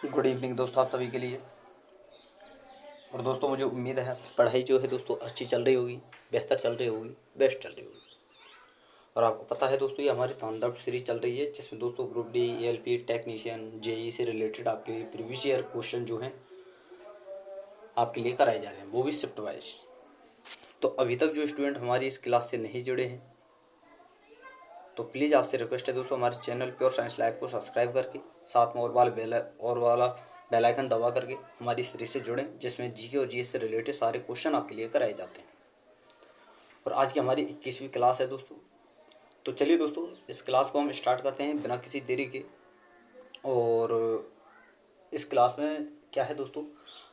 Good evening दोस्तों, आप सभी के लिए। और दोस्तों, मुझे उम्मीद है पढ़ाई जो है दोस्तों अच्छी चल रही होगी, बेहतर चल रही होगी, बेस्ट चल रही होगी। और आपको पता है दोस्तों, ये हमारी तांडव सीरीज चल रही है, जिसमें दोस्तों group D, ALP, technician, JE से रिलेटेड आपके प्रीवियस ईयर क्वेश्चन जो हैं आपके लिए कराए जा रहे हैं, वो भी शिफ्ट वाइज। तो अभी तक जो स्टूडेंट हमारी इस क्लास से नहीं जुड़े हैं, तो प्लीज़ आपसे रिक्वेस्ट है दोस्तों, हमारे चैनल प्योर साइंस लैब को सब्सक्राइब करके साथ में और वाला बेल आइकन दबा करके हमारी सीरीज से जुड़ें, जिसमें जीके और जीएस से रिलेटेड सारे क्वेश्चन आपके लिए कराए जाते हैं। और आज की हमारी 21वीं क्लास है दोस्तों। तो चलिए दोस्तों, इस क्लास को हम स्टार्ट करते हैं बिना किसी देरी के। और इस क्लास में क्या है दोस्तों,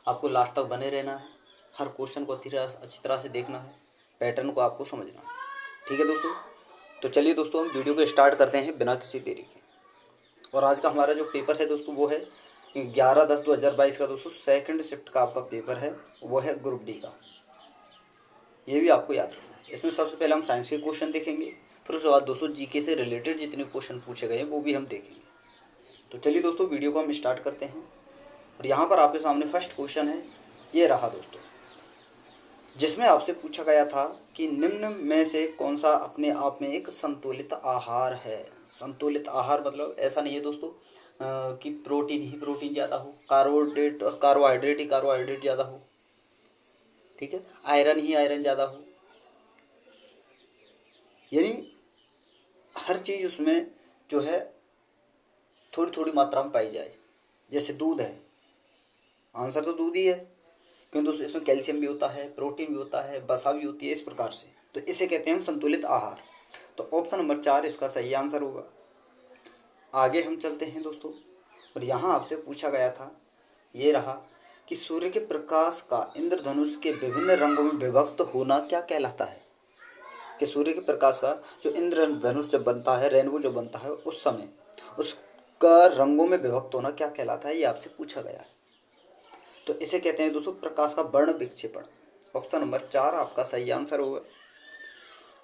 आपको लास्ट तक बने रहना है, हर क्वेश्चन को अच्छी तरह से देखना है, पैटर्न को आपको समझना है। ठीक है दोस्तों, तो चलिए दोस्तों, हम वीडियो को स्टार्ट करते हैं बिना किसी देरी के। और आज का हमारा जो पेपर है दोस्तों, वो है 11/10/2022 का दोस्तों सेकंड शिफ्ट का आपका पेपर है, वो है ग्रुप डी का। ये भी आपको याद रखना है। इसमें सबसे पहले हम साइंस के क्वेश्चन देखेंगे, फिर उसके बाद दोस्तों जीके से रिलेटेड जितने क्वेश्चन पूछे गए हैं वो भी हम देखेंगे। तो चलिए दोस्तों, वीडियो को हम स्टार्ट करते हैं। और यहाँ पर आपके सामने फर्स्ट क्वेश्चन है, ये रहा दोस्तों, जिसमें आपसे पूछा गया था कि निम्न में से कौन सा अपने आप में एक संतुलित आहार है। संतुलित आहार मतलब ऐसा नहीं है दोस्तों कि प्रोटीन ही प्रोटीन ज़्यादा हो, कार्बोहाइड्रेट ही कार्बोहाइड्रेट ज़्यादा हो, ठीक है, आयरन ही आयरन ज़्यादा हो, यानी हर चीज़ उसमें जो है थोड़ी थोड़ी मात्रा में पाई जाए। जैसे दूध है, आंसर तो दूध ही है, क्योंकि दोस्तों इसमें कैल्शियम भी होता है, प्रोटीन भी होता है, वसा भी होती है, इस प्रकार से। तो इसे कहते हैं संतुलित आहार। तो ऑप्शन नंबर 4 इसका सही आंसर होगा। आगे हम चलते हैं दोस्तों, और यहाँ आपसे पूछा गया था, ये रहा कि सूर्य के प्रकाश का इंद्रधनुष के विभिन्न रंगों में विभक्त होना क्या कहलाता है। कि सूर्य के प्रकाश का जो इंद्रधनुष जब बनता है, रेनबो जो बनता है, उस समय उसका रंगों में विभक्त होना क्या कहलाता है, ये आपसे पूछा गया है। तो इसे कहते हैं दोस्तों प्रकाश का वर्ण विक्षेपण। ऑप्शन नंबर 4 आपका सही आंसर होगा।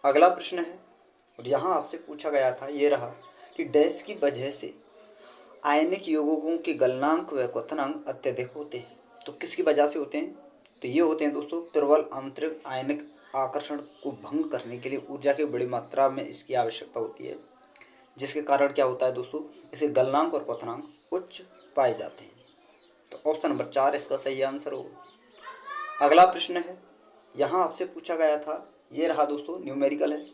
अगला प्रश्न है, और यहाँ आपसे पूछा गया था, ये रहा कि डैश की वजह से आयनिक यौगिकों के गलनांक व क्वथनांक अत्यधिक होते हैं। तो किसकी वजह से होते हैं, तो ये होते हैं दोस्तों प्रबल आंतरिक आयनिक आकर्षण को भंग करने के लिए ऊर्जा की बड़ी मात्रा में इसकी आवश्यकता होती है, जिसके कारण क्या होता है दोस्तों, इसे गलनांक और क्वथनांक उच्च पाए जाते हैं। तो ऑप्शन नंबर 4 इसका सही आंसर होगा। अगला प्रश्न है, यहाँ आपसे पूछा गया था, ये रहा दोस्तों, न्यूमेरिकल है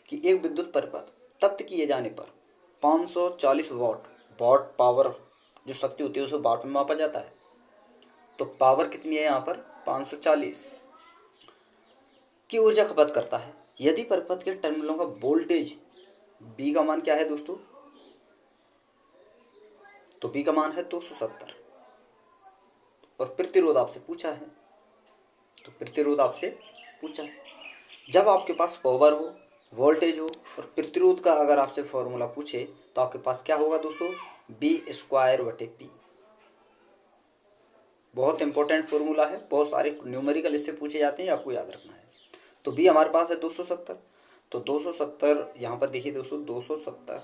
कि एक विद्युत परिपथ तप्त किए जाने पर 540 वॉट पावर जो शक्ति होती है उसे वाट में मापा जाता है। तो पावर कितनी है यहाँ पर, 540 की ऊर्जा खपत करता है यदि परिपथ के टर्मिनलों का वोल्टेज बी का मान क्या है दोस्तों, तो बी का मान है 270। और प्रतिरोध आपसे पूछा है, तो प्रतिरोध आपसे पूछा है, जब आपके पास पावर हो, वोल्टेज हो और प्रतिरोध का अगर आपसे फॉर्मूला पूछे तो आपके पास क्या होगा दोस्तों, B²/P। बहुत इंपॉर्टेंट फॉर्मूला है, बहुत सारे न्यूमेरिकल इससे पूछे जाते हैं, आपको याद रखना है। तो बी हमारे पास है 270। तो 270 यहाँ पर देखिए दोस्तों, 270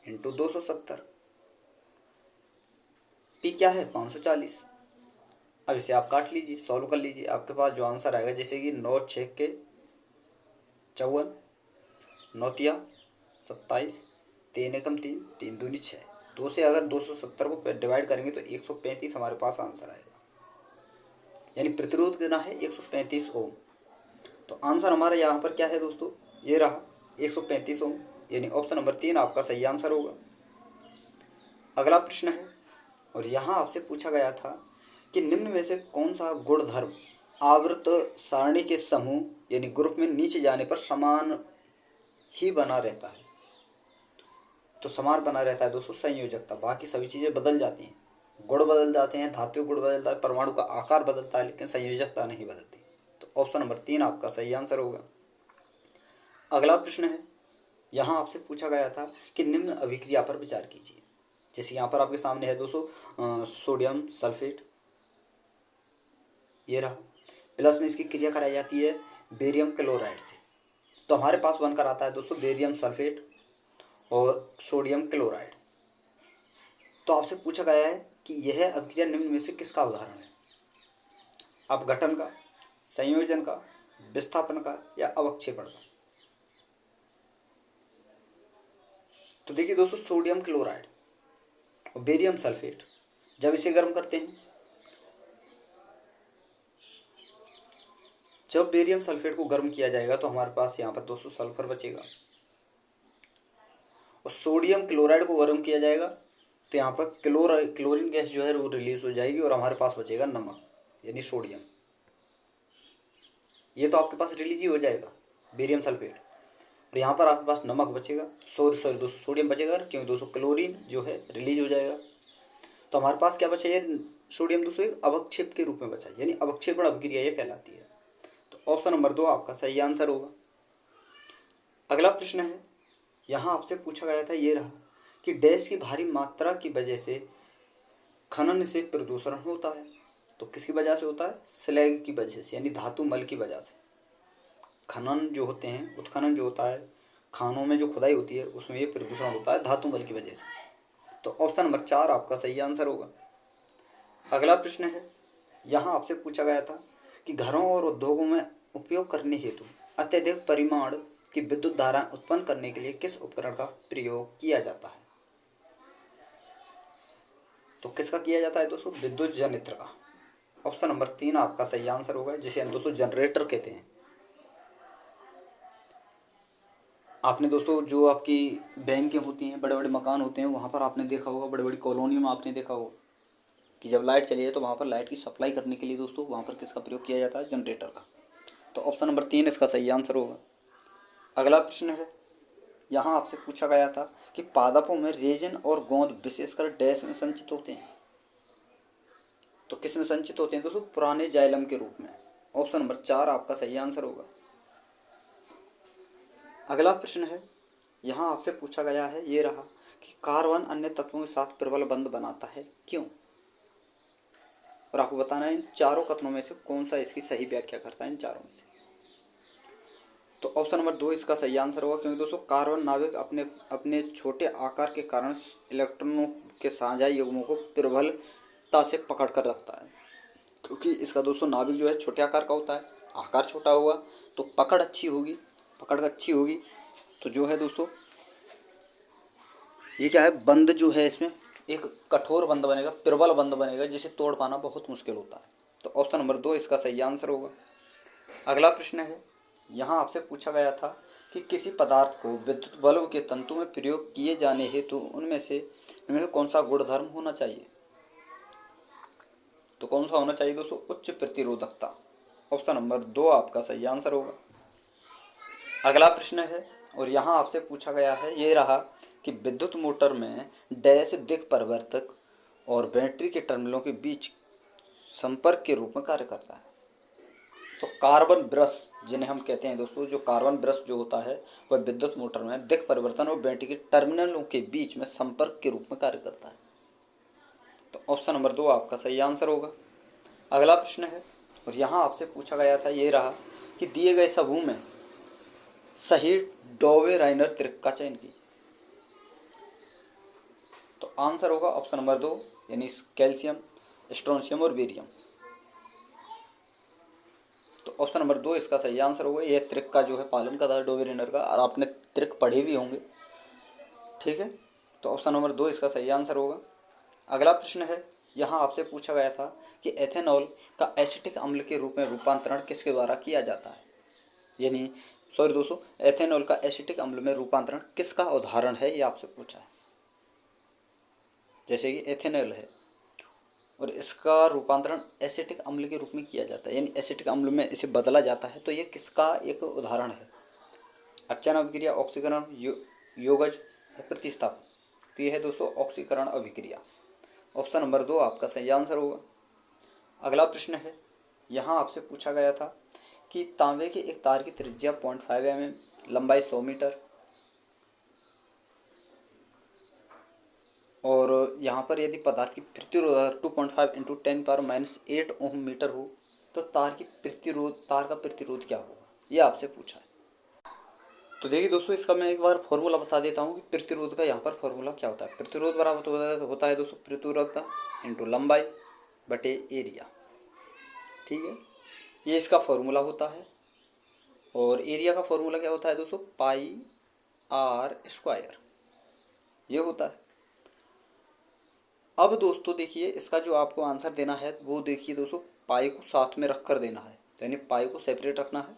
इंटू 270, पी क्या है 540। अब इसे आप काट लीजिए, सॉल्व कर लीजिए, आपके पास जो आंसर आएगा, जैसे कि 9 6 के 54, 9 तिया 27, 3 एकम 3, 3 दूनी 6, 2 से अगर 270 को डिवाइड करेंगे तो 135 हमारे पास आंसर आएगा, यानी प्रतिरोध कितना है 135 ओम। तो आंसर हमारा यहाँ पर क्या है दोस्तों, ये रहा 135 ओम, यानी ऑप्शन नंबर 3 आपका सही आंसर होगा। अगला प्रश्न है, और यहाँ आपसे पूछा गया था कि निम्न में से कौन सा गुणधर्म आवर्त सारणी के समूह यानी ग्रुप में नीचे जाने पर समान ही बना रहता है। तो समान बना रहता है दोस्तों संयोजकता, बाकी सभी चीज़ें बदल जाती हैं, गुण बदल जाते हैं, धातु गुण बदलता है, परमाणु का आकार बदलता है, लेकिन संयोजकता नहीं बदलती। तो ऑप्शन नंबर 3 आपका सही आंसर होगा। अगला प्रश्न है, यहाँ आपसे पूछा गया था कि निम्न अभिक्रिया पर विचार कीजिए। जैसे यहाँ पर आपके सामने है दोस्तों सोडियम सल्फेट, ये रहा, प्लस में इसकी क्रिया कराई जाती है बेरियम क्लोराइड से। तो हमारे पास बनकर आता है दोस्तों बेरियम सल्फेट और सोडियम क्लोराइड। तो आपसे पूछा गया है कि यह अभिक्रिया निम्न में से किसका उदाहरण है? अपघटन का, संयोजन का, विस्थापन का या अवक्षेपण का? तो देखिए दोस्तों, सोडियम क्लोराइड और बेरियम सल्फेट जब इसे गर्म करते हैं, जब बेरियम सल्फेट को गर्म किया जाएगा तो हमारे पास यहाँ पर दोस्तों सल्फर बचेगा, और सोडियम क्लोराइड को गर्म किया जाएगा तो यहाँ पर क्लोरीन गैस जो है वो रिलीज हो जाएगी और हमारे पास बचेगा नमक यानी सोडियम। ये तो आपके पास रिलीज ही हो जाएगा बेरियम सल्फेट, और यहाँ पर आपके पास नमक बचेगा, सॉरी दोस्तों दोस्तों बचेगा, क्योंकि दोस्तों क्लोरीन जो है रिलीज हो जाएगा। तो हमारे पास क्या बचा? ये सोडियम दोस्तों एक अवक्षेप के रूप में बचा, यानी अवक्षेपण अभिक्रिया ये कहलाती है। तो ऑप्शन नंबर 2 आपका सही आंसर होगा। अगला प्रश्न है, यहाँ आपसे पूछा गया था, ये रहा कि डैश की भारी मात्रा की वजह से खनन से प्रदूषण होता है। तो किसकी वजह से होता है? स्लैग की वजह से, यानी धातु मल की वजह से। खनन जो होते हैं, उत्खनन जो होता है, खानों में जो खुदाई होती है, उसमें ये प्रदूषण होता है धातु मल की वजह से। तो ऑप्शन नंबर 4 आपका सही आंसर होगा। अगला प्रश्न है, यहाँ आपसे पूछा गया था कि घरों और उद्योगों में उपयोग करने हेतु अत्यधिक परिमाण की विद्युत धारा उत्पन्न करने के लिए किस उपकरण का प्रयोग किया जाता है? तो किसका किया जाता है दोस्तों? विद्युत जनरेटर का। ऑप्शन नंबर 3 आपका सही आंसर होगा, जिसे हम दोस्तों जनरेटर कहते हैं। आपने दोस्तों जो आपकी बैंकें होती हैं, बड़े बड़े मकान होते हैं, वहाँ पर आपने देखा होगा, बड़े बड़ी कॉलोनी में आपने देखा होगा कि जब लाइट चली है तो वहाँ पर लाइट की सप्लाई करने के लिए दोस्तों वहाँ पर किसका प्रयोग किया जाता है? जनरेटर का। तो ऑप्शन नंबर 3 इसका सही आंसर होगा। अगला प्रश्न है, यहाँ आपसे पूछा गया था कि पादपों में रेजिन और गोंद विशेषकर डैश में संचित होते हैं। तो किस में संचित होते हैं दोस्तों? पुराने जाइलम के रूप में। ऑप्शन नंबर 4 आपका सही आंसर होगा। अगला प्रश्न है, यहाँ आपसे पूछा गया है, ये रहा कि कार्बन अन्य तत्वों के साथ प्रबल बंध बनाता है, क्यों? और आपको बताना है इन चारों कथनों में से कौन सा इसकी सही व्याख्या करता है, इन चारों में से। तो ऑप्शन नंबर 2 इसका सही आंसर होगा, क्योंकि दोस्तों कार्बन नाभिक अपने अपने छोटे आकार के कारण इलेक्ट्रॉनों के साझा युग्मों को प्रबलता से पकड़ कर रखता है। क्योंकि इसका दोस्तों नाभिक जो है छोटे आकार का होता है, आकार छोटा हुआ तो पकड़ अच्छी होगी, पकड़ अच्छी होगी तो जो है दोस्तों ये क्या है, बंद जो है इसमें एक कठोर बंद बनेगा, प्रबल बंद बनेगा, जिसे तोड़ पाना बहुत मुश्किल होता है। तो ऑप्शन नंबर 2 इसका सही आंसर होगा। अगला प्रश्न है, यहाँ आपसे पूछा गया था कि किसी पदार्थ को विद्युत बल्ब के तंतु में प्रयोग किए जाने हेतु उनमें से कौन सा गुणधर्म होना चाहिए? तो कौन सा होना चाहिए दोस्तों? उच्च प्रतिरोधकता। ऑप्शन नंबर 2 आपका सही आंसर होगा। अगला प्रश्न है, और यहाँ आपसे पूछा गया है, ये रहा कि विद्युत मोटर में डैश दिक् परिवर्तक और बैटरी के टर्मिनलों के बीच संपर्क के रूप में कार्य करता है। तो कार्बन ब्रश जिन्हें हम कहते हैं दोस्तों, जो कार्बन ब्रश जो होता है वह विद्युत मोटर में दिक् परिवर्तन और बैटरी के टर्मिनलों के बीच में संपर्क के रूप में कार्य करता है। तो ऑप्शन नंबर 2 आपका सही आंसर होगा। अगला प्रश्न है, और यहाँ आपसे पूछा गया था, ये रहा कि दिए गए समूह में सही डॉवे राइनर त्रिक का चयन कीजिए। तो आंसर होगा ऑप्शन नंबर 2, यानी कैल्शियम, स्ट्रोंशियम और बेरियम। तो ऑप्शन नंबर 2 इसका सही आंसर होगा। यह त्रिक का जो है पालन करता है डॉवे राइनर का, और आपने त्रिक पढ़े भी होंगे, ठीक है। तो ऑप्शन नंबर 2 इसका सही आंसर होगा। अगला प्रश्न है, यहाँ आपसे पूछा गया था कि एथेनॉल का एसिटिक अम्ल के रूप में रूपांतरण किसके द्वारा किया जाता है? यानी सॉरी दोस्तों, एथेनॉल का एसिटिक अम्ल में रूपांतरण किसका उदाहरण है, ये आपसे पूछा है। जैसे कि एथेनॉल है और इसका रूपांतरण एसिटिक अम्ल के रूप में किया जाता है, यानी एसिटिक अम्ल में इसे बदला जाता है, तो ये किसका एक उदाहरण है? अपचयन अभिक्रिया, ऑक्सीकरण, योगज या प्रतिस्थापन? तो यह है दोस्तों ऑक्सीकरण अभिक्रिया। ऑप्शन नंबर 2 आपका सही आंसर होगा। अगला प्रश्न है, यहाँ आपसे पूछा गया था कि तांबे के एक तार की त्रिज्या 0.5 mm, लंबाई 100 मीटर, और यहाँ पर यदि पदार्थ की प्रतिरोध 2.5 × 10⁻⁸ ओम मीटर हो तो तार का प्रतिरोध क्या होगा, ये आपसे पूछा है। तो देखिए दोस्तों, इसका मैं एक बार फॉर्मूला बता देता हूँ कि प्रतिरोध का यहाँ पर फॉर्मूला क्या होता है। प्रतिरोध बराबर होता है दोस्तों प्रतिरोधकता इंटू लंबाई बटे एरिया। ठीक है, ये इसका फॉर्मूला होता है। और एरिया का फॉर्मूला क्या होता है दोस्तों, पाई आर स्क्वायर, ये होता है। अब दोस्तों देखिए, इसका जो आपको आंसर देना है वो देखिए दोस्तों, पाई को साथ में रख कर देना है, यानी पाई को सेपरेट रखना है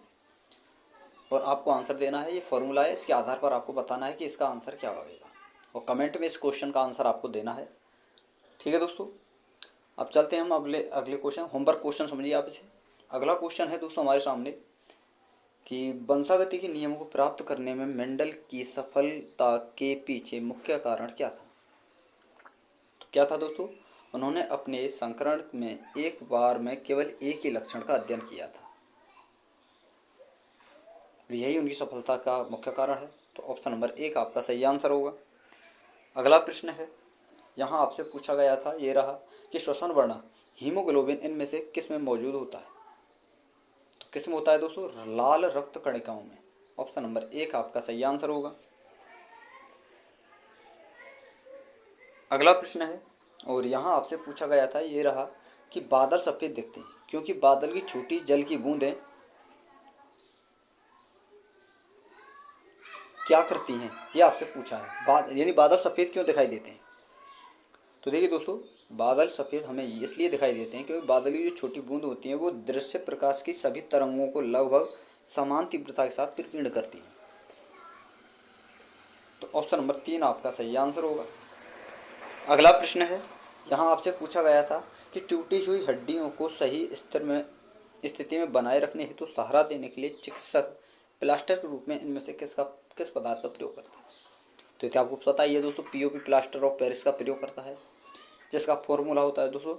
और आपको आंसर देना है। ये फॉर्मूला है, इसके आधार पर आपको बताना है कि इसका आंसर क्या होगा और कमेंट में इस क्वेश्चन का आंसर आपको देना है। ठीक है दोस्तों, अब चलते हैं हम अगले क्वेश्चन, होमवर्क क्वेश्चन समझिए आप इसे। अगला क्वेश्चन है दोस्तों हमारे सामने कि वंशागति के नियम को प्राप्त करने में मेंडल की सफलता के पीछे मुख्य कारण क्या था। तो क्या था दोस्तों, उन्होंने अपने संकरण में एक बार में केवल एक ही लक्षण का अध्ययन किया था, यही उनकी सफलता का मुख्य कारण है। तो ऑप्शन नंबर 1 आपका सही आंसर होगा। अगला प्रश्न है, यहाँ आपसे पूछा गया था, ये रहा कि श्वसन वर्ण हीमोग्लोबिन इनमें से किस में मौजूद होता है। तो किस में होता है दोस्तों, लाल रक्त कणिकाओं में। ऑप्शन नंबर 1 आपका सही आंसर होगा। अगला प्रश्न है, और यहाँ आपसे पूछा गया था, ये रहा कि बादल सफेद दिखते हैं क्योंकि बादल की छोटी जल की बूंदें क्या करती हैं, ये आपसे पूछा है। यानी बादल सफ़ेद क्यों दिखाई देते हैं। तो देखिए दोस्तों, बादल सफ़ेद हमें इसलिए दिखाई देते हैं क्योंकि बादल की जो छोटी बूंद होती हैं वो दृश्य प्रकाश की सभी तरंगों को लगभग समान तीव्रता के साथ विकीर्ण करती हैं। तो ऑप्शन नंबर 3 आपका सही आंसर होगा। अगला प्रश्न है, यहाँ आपसे पूछा गया था कि टूटी हुई हड्डियों को सही स्थिति में बनाए रखने हेतु सहारा देने के लिए चिकित्सक प्लास्टर के रूप में इनमें से किस पदार्थ का प्रयोग करता है। तो ये आपको पता ही है दोस्तों, पीओपी प्लास्टर ऑफ पेरिस का प्रयोग करता है, जिसका फॉर्मूला होता है दोस्तों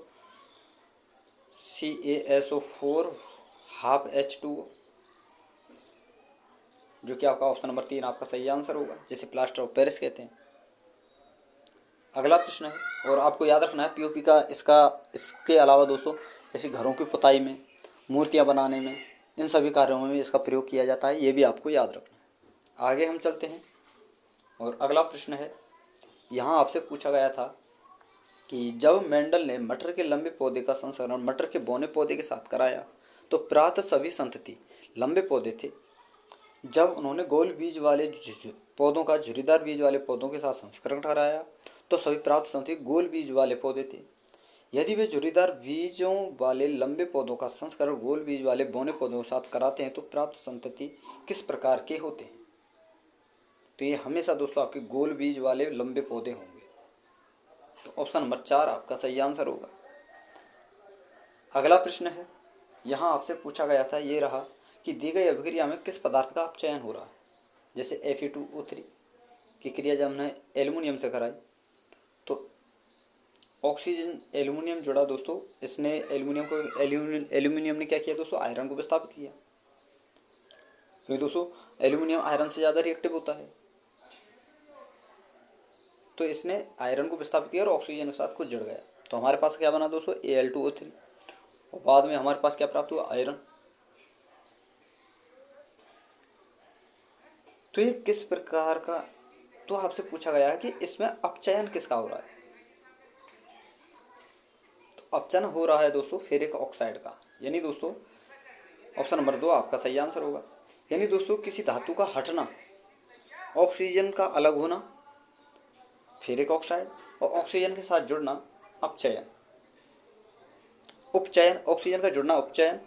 CaSO4 हाफ H2O, जो कि आपका ऑप्शन नंबर 3 आपका सही आंसर होगा, जिसे प्लास्टर ऑफ पेरिस कहते हैं। अगला प्रश्न है, और आपको याद रखना है पीओपी का इसके अलावा दोस्तों, जैसे घरों की पुताई में, मूर्तियाँ बनाने में, इन सभी कार्यों में इसका प्रयोग किया जाता है, ये भी आपको याद रखना है। आगे हम चलते हैं, और अगला प्रश्न है, यहाँ आपसे पूछा गया था कि जब मेंडल ने मटर के लंबे पौधे का संस्करण मटर के बौने पौधे के साथ कराया तो प्राप्त सभी संतति लंबे पौधे थे। जब उन्होंने गोल बीज वाले पौधों का झुर्रीदार बीज वाले पौधों के साथ संस्करण कराया तो सभी प्राप्त संतति गोल बीज वाले पौधे थे। यदि वे झुर्रीदार बीजों वाले लंबे पौधों का संस्करण गोल बीज वाले बौने पौधों के साथ कराते हैं तो प्राप्त संतति किस प्रकार के होते हैं। तो ये हमेशा दोस्तों आपके गोल बीज वाले लंबे पौधे होंगे। तो ऑप्शन नंबर 4 आपका सही आंसर होगा। अगला प्रश्न है, यहाँ आपसे पूछा गया था, ये रहा कि दी गई अभिक्रिया में किस पदार्थ का अपचयन हो रहा है। जैसे Fe2O3 की क्रिया जब हमने एल्युमिनियम से कराई तो ऑक्सीजन एल्युमिनियम जुड़ा दोस्तों, इसने एल्युमिनियम ने क्या किया दोस्तों, आयरन को विस्थापित किया, क्योंकि दोस्तों एल्युमिनियम आयरन से ज़्यादा रिएक्टिव होता है। तो इसने आयरन को विस्थापित किया और ऑक्सीजन के साथ कुछ जुड़ गया, तो हमारे पास क्या बना दोस्तों, Al2O3, और बाद में हमारे पास क्या प्राप्त हुआ, आयरन। तो ये किस प्रकार का, तो आपसे पूछा गया है कि इसमें अपचयन किसका हो रहा है। तो अपचयन हो रहा है दोस्तों फेरिक ऑक्साइड का, यानी दोस्तों ऑप्शन नंबर 2 आपका सही आंसर होगा। यानी दोस्तों किसी धातु का हटना, ऑक्सीजन का अलग होना फेरिक ऑक्साइड, और ऑक्सीजन के साथ जुड़ना अपचयन। उपचयन ऑक्सीजन का जुड़ना उपचयन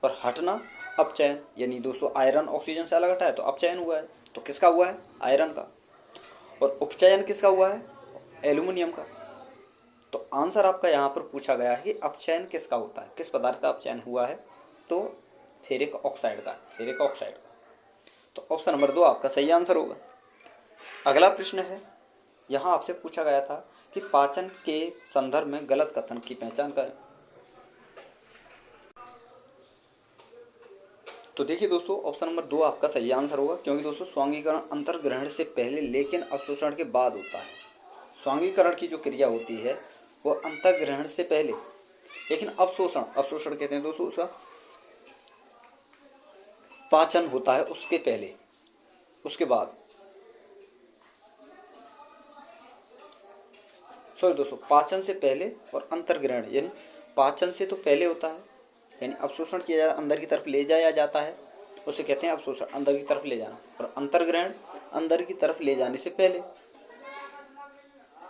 और हटना अपचयन, यानी दोस्तों आयरन ऑक्सीजन से अलग हटा है तो अपचयन हुआ है। तो किसका हुआ है, आयरन का। और उपचयन किसका हुआ है, एल्युमिनियम का। तो आंसर आपका यहाँ पर पूछा गया है कि अपचयन किसका होता है, किस पदार्थ का अपचयन हुआ है, तो फेरिक ऑक्साइड का। तो ऑप्शन नंबर 2 आपका सही आंसर होगा। अगला प्रश्न है, यहाँ आपसे पूछा गया था कि पाचन के संदर्भ में गलत कथन की पहचान करें। तो देखिए दोस्तों, ऑप्शन नंबर 2 आपका सही आंसर होगा, क्योंकि दोस्तों स्वांगीकरण अंतर्ग्रहण से पहले लेकिन अवशोषण के बाद होता है। स्वांगीकरण की जो क्रिया होती है वो अंतर्ग्रहण से पहले, लेकिन अवशोषण कहते हैं दोस्तों उसका पाचन होता है उसके पहले, उसके बाद सॉरी दोस्तों, पाचन से पहले और अंतर्ग्रहण, यानी पाचन से तो पहले होता है, यानी अवशोषण किया जाता, अंदर की तरफ ले जाया जाता है, उसे कहते हैं अवशोषण, अंदर की तरफ ले जाना। और अंतर्ग्रहण अंदर की तरफ ले जाने से पहले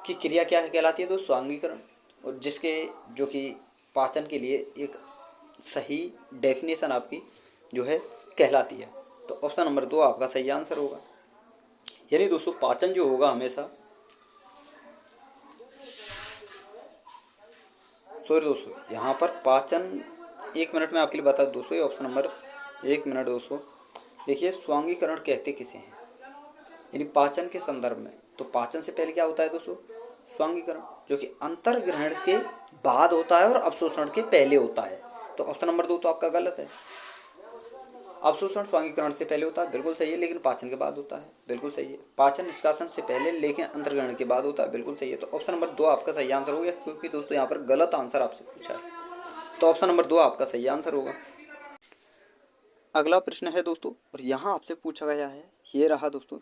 की क्रिया क्या है कहलाती है दोस्तों? स्वांगीकरण। और जिसके जो कि पाचन के लिए एक सही डेफिनेशन आपकी जो है कहलाती है। तो ऑप्शन नंबर 2 आपका सही आंसर होगा। यानी दोस्तों पाचन जो होगा हमेशा, सॉरी दोस्तों, यहाँ पर पाचन, एक मिनट में आपके लिए बता दूं दोस्तों, ये ऑप्शन नंबर, एक मिनट दोस्तों, देखिए स्वांगीकरण कहते किसे हैं, यानी पाचन के संदर्भ में। तो पाचन से पहले क्या होता है दोस्तों? स्वांगीकरण, जो कि अंतर्ग्रहण के बाद होता है और अवशोषण के पहले होता है। तो ऑप्शन नंबर 2 तो आपका गलत है। अवशोषण स्वांगीकरण से पहले होता है, बिल्कुल सही है, लेकिन पाचन के बाद होता है, बिल्कुल सही है। पाचन निष्कासन से पहले लेकिन अंतर्ग्रहण के बाद होता है, बिल्कुल सही है। तो ऑप्शन नंबर 2 आपका सही आंसर हो गया, क्योंकि दोस्तों यहाँ पर गलत आंसर आपसे पूछा है। तो ऑप्शन नंबर 2 आपका सही आंसर होगा। अगला प्रश्न है दोस्तों, और यहाँ आपसे पूछा गया है, ये रहा दोस्तों,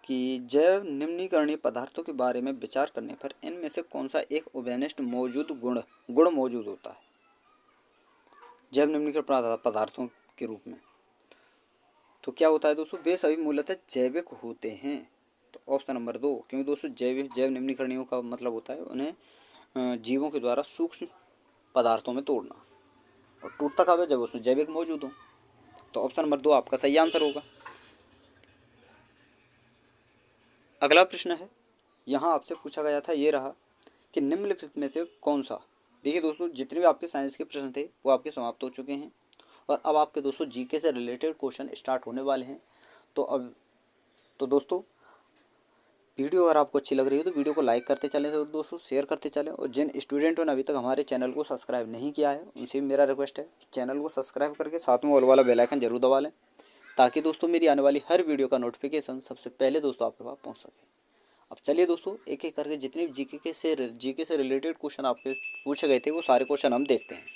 कि जैव निम्नीकरणीय पदार्थों के बारे में विचार करने पर इनमें से कौन सा एक उभयनिष्ठ मौजूद गुण मौजूद होता है जैव निम्नीकरण पदार्थों के रूप में? तो क्या होता है दोस्तों? वे सभी मूलतः जैविक होते हैं। तो ऑप्शन नंबर 2, क्योंकि दोस्तों जैव निम्नीकरणीयों का मतलब होता है उन्हें जीवों के द्वारा सूक्ष्म पदार्थों में तोड़ना, और टूटता कब है? जब उसमें जैविक मौजूद हो। तो ऑप्शन नंबर 2 आपका सही आंसर होगा। अगला प्रश्न है, यहाँ आपसे पूछा गया था, ये रहा, कि निम्नलिखित में से कौन सा, देखिए दोस्तों जितने भी आपके साइंस के प्रश्न थे वो आपके समाप्त हो चुके हैं, और अब आपके दोस्तों जीके से रिलेटेड क्वेश्चन स्टार्ट होने वाले हैं। तो दोस्तों वीडियो अगर आपको अच्छी लग रही है तो वीडियो को लाइक करते चलें, तो दोस्तों शेयर करते चलें, और जिन स्टूडेंटों ने अभी तक हमारे चैनल को सब्सक्राइब नहीं किया है उनसे भी मेरा रिक्वेस्ट है कि चैनल को सब्सक्राइब करके साथ में ऑल वाला बेल आइकन जरूर दबा लें, ताकि दोस्तों मेरी आने वाली हर वीडियो का नोटिफिकेशन सबसे पहले दोस्तों आपके पास पहुँच सके। अब चलिए दोस्तों एक एक करके जितने भी जीके से रिलेटेड क्वेश्चन आपके पूछे गए थे वो सारे क्वेश्चन हम देखते हैं।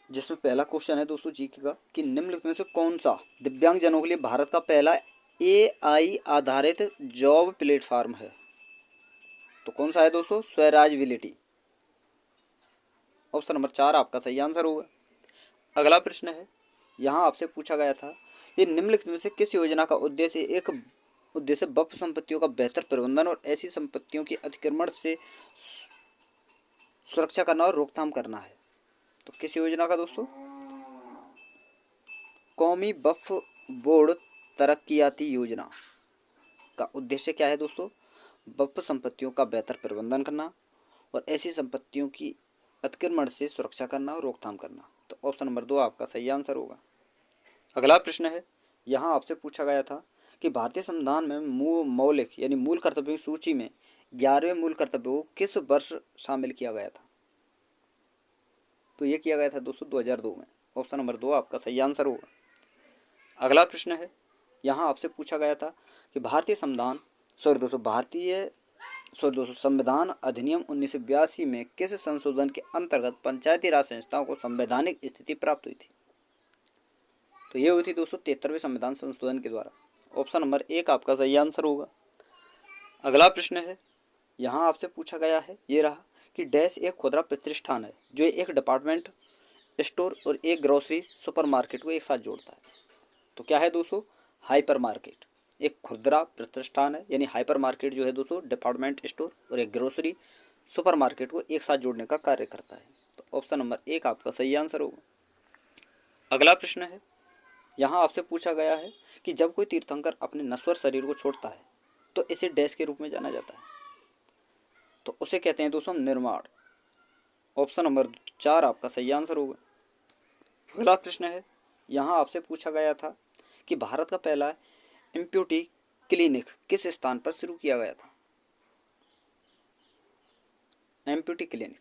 जिसमें पहला क्वेश्चन है दोस्तों जीके का, कि निम्नलिखित में से कौन सा दिव्यांगजनों के लिए भारत का पहला AI आधारित जॉब प्लेटफॉर्म है? तो कौन सा है दोस्तों? स्वराजबिलिटी। ऑप्शन नंबर 4 आपका सही आंसर होगा। अगला प्रश्न है, यहाँ आपसे पूछा गया था, ये निम्नलिखित में से किस योजना का उद्देश्य वक्फ संपत्तियों का बेहतर प्रबंधन और ऐसी संपत्तियों की अतिक्रमण से सुरक्षा करना और रोकथाम करना है? तो किस योजना का दोस्तों? कौमी वक्फ बोर्ड तरक्कियाती योजना का उद्देश्य क्या है दोस्तों? वक्फ संपत्तियों का बेहतर प्रबंधन करना और ऐसी संपत्तियों की अतिक्रमण से सुरक्षा करना और रोकथाम करना। तो ऑप्शन नंबर 2 आपका सही आंसर होगा। अगला प्रश्न है, यहाँ आपसे पूछा गया था कि भारतीय संविधान में मौलिक यानी मूल कर्तव्यों की सूची में 11वें मूल कर्तव्य को किस वर्ष शामिल किया गया था? तो ये किया गया था दोस्तों 2002 में। ऑप्शन नंबर 2 आपका सही आंसर होगा। अगला प्रश्न है, यहाँ आपसे पूछा गया था कि संविधान अधिनियम 1982 में किस संशोधन के अंतर्गत पंचायती राज संस्थाओं को संवैधानिक स्थिति प्राप्त हुई थी? तो ये हुई थी दोस्तों 73वें संविधान संशोधन के द्वारा। ऑप्शन नंबर 1 आपका सही आंसर होगा। अगला प्रश्न है, यहाँ आपसे पूछा गया है, ये रहा, कि डैश एक खुदरा प्रतिष्ठान है जो एक डिपार्टमेंट स्टोर और एक ग्रोसरी सुपरमार्केट को एक साथ जोड़ता है। तो क्या है दोस्तों? Hyper market. एक खुदरा प्रतिष्ठान है, यानी हाइपर मार्केट जो है दोस्तों डिपार्टमेंट स्टोर और एक ग्रोसरी सुपर मार्केट को एक साथ जोड़ने का कार्य करता है। तो ऑप्शन नंबर 1 आपका सही आंसर होगा। अगला प्रश्न है, यहाँ आपसे पूछा गया है कि जब कोई तीर्थंकर अपने नश्वर शरीर को छोड़ता है तो इसे डैश के रूप में जाना जाता है? तो उसे कहते हैं दोस्तों निर्माण। ऑप्शन नंबर 4 आपका सही आंसर होगा। अगला प्रश्न है, यहाँ आपसे पूछा गया था कि भारत का पहला एम्प्यूटी क्लिनिक किस स्थान पर शुरू किया गया था? एम्प्यूटी क्लिनिक,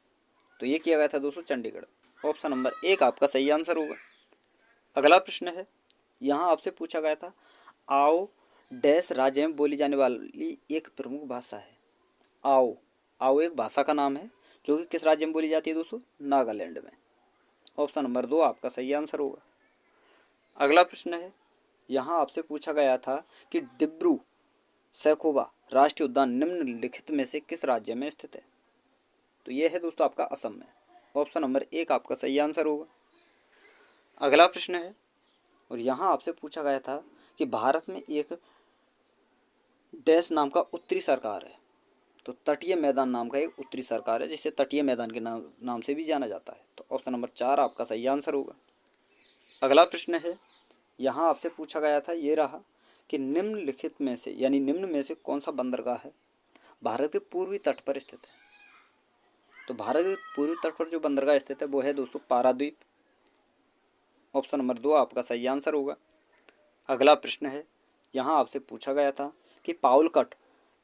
तो ये किया गया था दोस्तों चंडीगढ़। ऑप्शन नंबर 1 आपका सही आंसर होगा। अगला प्रश्न है, यहाँ आपसे पूछा गया था, आओ डैश राज्य में बोली जाने वाली एक प्रमुख भाषा है। आओ आओ एक भाषा का नाम है जो कि किस राज्य में बोली जाती है दोस्तों? नागालैंड में। ऑप्शन नंबर 2 आपका सही आंसर होगा। अगला प्रश्न है, यहाँ आपसे पूछा गया था कि डिब्रू सैखोवा राष्ट्रीय उद्यान निम्नलिखित में से किस राज्य में स्थित है? तो यह है दोस्तों आपका असम में। ऑप्शन नंबर 1 आपका सही आंसर होगा। अगला प्रश्न है, और यहाँ आपसे पूछा गया था कि भारत में एक डैश नाम का उत्तरी सरकार है। तो तटीय मैदान नाम का एक उत्तरी सरकार है, जिसे तटीय मैदान के नाम से भी जाना जाता है। तो ऑप्शन नंबर 4 आपका सही आंसर होगा। अगला प्रश्न है, यहाँ आपसे पूछा गया था, ये रहा कि निम्नलिखित में से यानी निम्न में से कौन सा बंदरगाह है भारत के पूर्वी तट पर स्थित है? तो भारत के पूर्वी तट पर जो बंदरगाह स्थित है वो है दोस्तों पारादीप। ऑप्शन नंबर 2 आपका सही आंसर होगा। अगला प्रश्न है, यहाँ आपसे पूछा गया था कि पाउलकट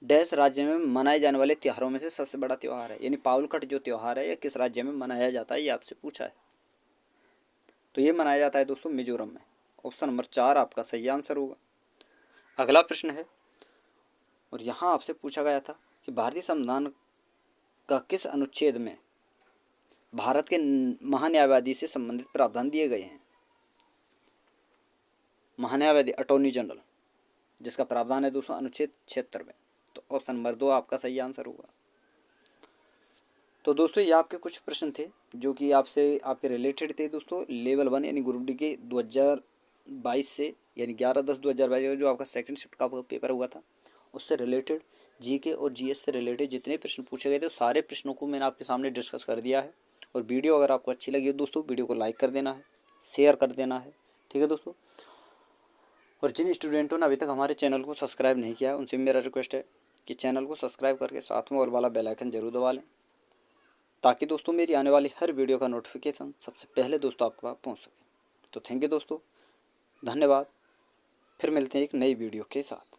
डैश राज्य में मनाए जाने वाले त्योहारों में से सबसे बड़ा त्यौहार है, यानी पाउलकट जो त्यौहार है यह किस राज्य में मनाया जाता है, ये आपसे पूछा है। तो ये मनाया जाता है दोस्तों मिजोरम में। ऑप्शन नंबर 4 आपका सही आंसर होगा। अगला प्रश्न है, और यहाँ आपसे पूछा गया था कि भारतीय संविधान का किस अनुच्छेद में भारत के महान्यायवादी से संबंधित प्रावधान दिए गए हैं? महान्यायवादी अटॉर्नी जनरल, जिसका प्रावधान है दोस्तों अनुच्छेद 76 में। तो ऑप्शन नंबर 2 आपका सही आंसर होगा। तो दोस्तों ये आपके कुछ प्रश्न थे जो कि आपसे आपके रिलेटेड थे दोस्तों लेवल 1 यानी ग्रुप डी के 2022 से, यानी 11/10/2022 का जो आपका सेकंड शिफ्ट का पेपर हुआ था उससे रिलेटेड जीके और जीएस से रिलेटेड जितने प्रश्न पूछे गए थे सारे प्रश्नों को मैंने आपके सामने डिस्कस कर दिया है। और वीडियो अगर आपको अच्छी लगी हो दोस्तों, वीडियो को लाइक कर देना है, शेयर कर देना है, ठीक है दोस्तों। और जिन स्टूडेंटों ने अभी तक हमारे चैनल को सब्सक्राइब नहीं किया है उनसे मेरा रिक्वेस्ट है कि चैनल को सब्सक्राइब करके साथ में और वाला बेल आइकन जरूर दबा लें, ताकि दोस्तों मेरी आने वाली हर वीडियो का नोटिफिकेशन सबसे पहले दोस्तों आपके पास पहुंच सके। तो थैंक यू दोस्तों, धन्यवाद। फिर मिलते हैं एक नई वीडियो के साथ।